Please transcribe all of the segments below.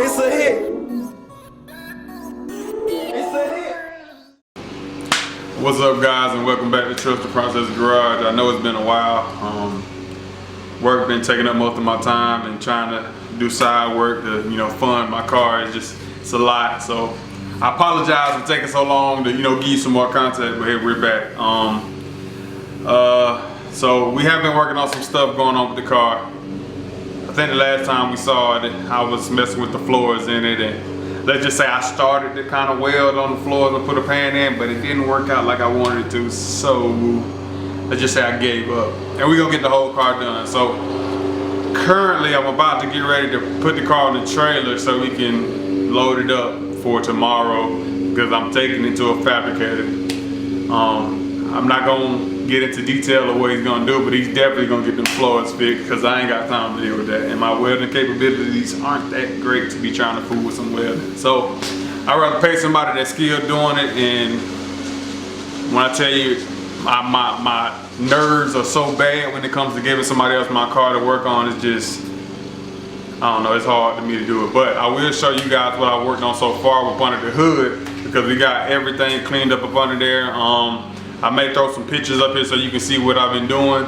It's a hit. It's a hit. What's up, guys, and welcome back to Trusttheprocessgarage. I know it's been a while. Work been taking up most of my time, and trying to do side work to fund my car it's a lot. So I apologize for taking so long to give you some more content, but here we're back. So we have been working on some stuff going on with the car. I think the last time we saw it, I was messing with the floors in it, and let's just say I started to kind of weld on the floors and put a pan in, but it didn't work out like I wanted it to, so let's just say I gave up. And we're gonna get the whole car done. So currently I'm about to get ready to put the car on the trailer so we can load it up for tomorrow, because I'm taking it to a fabricator. I'm not gonna get into detail of what he's gonna do, but he's definitely gonna get them floors fixed, because I ain't got time to deal with that, and my welding capabilities aren't that great to be trying to fool with some welding. So I'd rather pay somebody that's skilled doing it. And when I tell you my nerves are so bad when it comes to giving somebody else my car to work on, it's just, I don't know, it's hard for me to do it. But I will show you guys what I worked on so far with under the hood, because we got everything cleaned up under there. I may throw some pictures up here so you can see what I've been doing.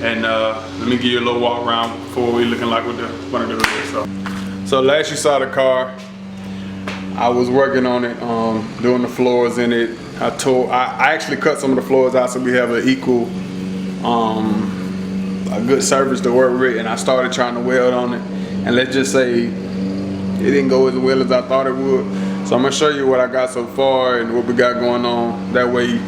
And let me give you a little walk around before we looking like with the under the hood. So last you saw the car, I was working on it, doing the floors in it. I actually cut some of the floors out so we have an equal, a good surface to work with, and I started trying to weld on it. And let's just say it didn't go as well as I thought it would. So I'm gonna show you what I got so far and what we got going on. That way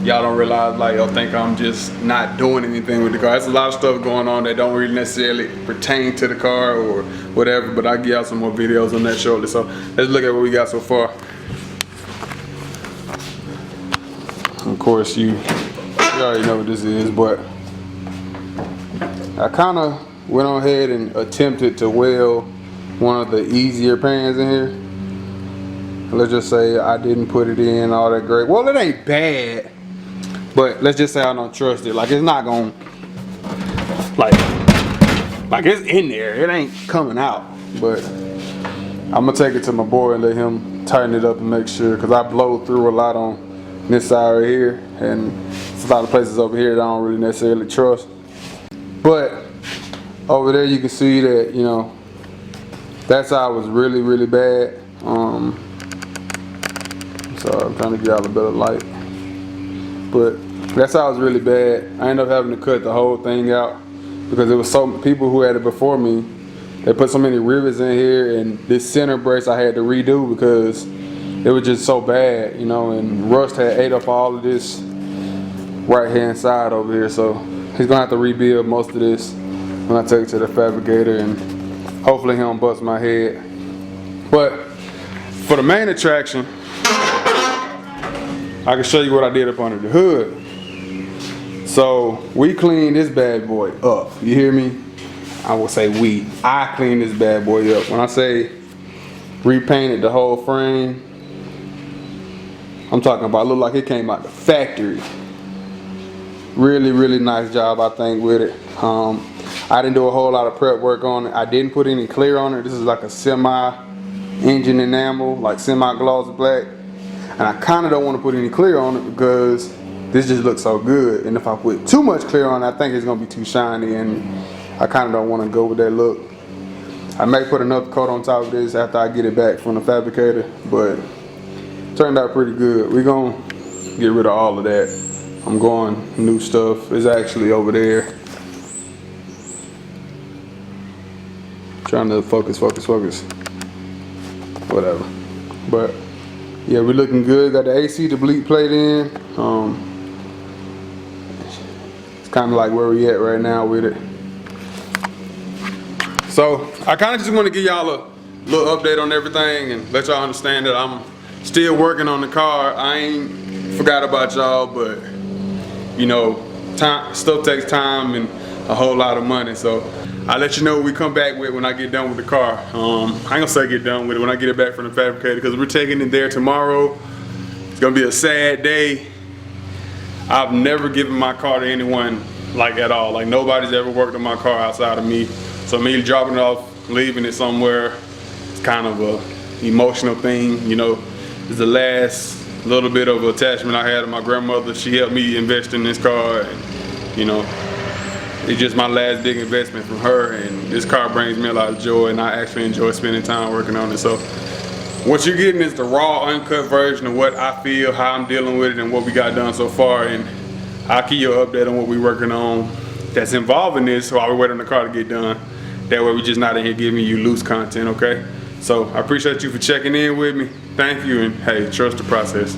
y'all don't realize, like, y'all think I'm just not doing anything with the car. There's a lot of stuff going on that don't really necessarily pertain to the car or whatever, but I'll give y'all some more videos on that shortly. So let's look at what we got so far. Of course, you already know what this is, but I kind of went on ahead and attempted to weld one of the easier pans in here. Let's just say I didn't put it in all that great. Well, it ain't bad, but let's just say I don't trust it. Like, it's not gonna, like it's in there. It ain't coming out. But I'm gonna take it to my boy and let him tighten it up and make sure, because I blow through a lot on this side right here, and there's a lot of places over here that I don't really necessarily trust. But over there you can see that, that side was really, really bad. Sorry, I'm trying to get out a better light. But that side was really bad. I ended up having to cut the whole thing out, because there was so people who had it before me. They put so many rivets in here, and this center brace I had to redo because it was just so bad, and rust had ate up all of this right hand side over here. So he's gonna have to rebuild most of this when I take it to the fabricator, and hopefully he don't bust my head. But for the main attraction, I can show you what I did up under the hood. So we cleaned this bad boy up. You hear me? I will say I cleaned this bad boy up. When I say repainted the whole frame, I'm talking about, look like it came out the factory. Really, really nice job, I think, with it. I didn't do a whole lot of prep work on it. I didn't put any clear on it. This is like a semi-engine enamel, like semi-gloss black. And I kind of don't want to put any clear on it because this just looks so good. And if I put too much clear on it, I think it's going to be too shiny, and I kind of don't want to go with that look. I may put another coat on top of this after I get it back from the fabricator, but turned out pretty good. We're gonna get rid of all of that. I'm going new stuff. It's actually over there. Trying to focus. Whatever. But yeah, we're looking good. Got the AC to bleed plate in. It's kind of like where we at right now with it. So I kind of just want to give y'all a little update on everything and let y'all understand that I'm still working on the car. I ain't forgot about y'all, but stuff takes time and a whole lot of money. So I'll let you know what we come back with when I get done with the car. I ain't gonna say get done with it, when I get it back from the fabricator, because we're taking it there tomorrow. It's gonna be a sad day. I've never given my car to anyone like at all. Like, nobody's ever worked on my car outside of me. So me dropping it off, leaving it somewhere, It's kind of a emotional thing, you know. It's the last little bit of attachment I had to my grandmother. She helped me invest in this car, and you know, it's just my last big investment from her, and this car brings me a lot of joy, and I actually enjoy spending time working on it. So what you're getting is the raw, uncut version of what I feel, how I'm dealing with it, and what we got done so far. And I'll keep you an update on what we're working on that's involving this while we're waiting on the car to get done. That way we're just not in here giving you loose content, okay? So I appreciate you for checking in with me. Thank you, and hey, trust the process.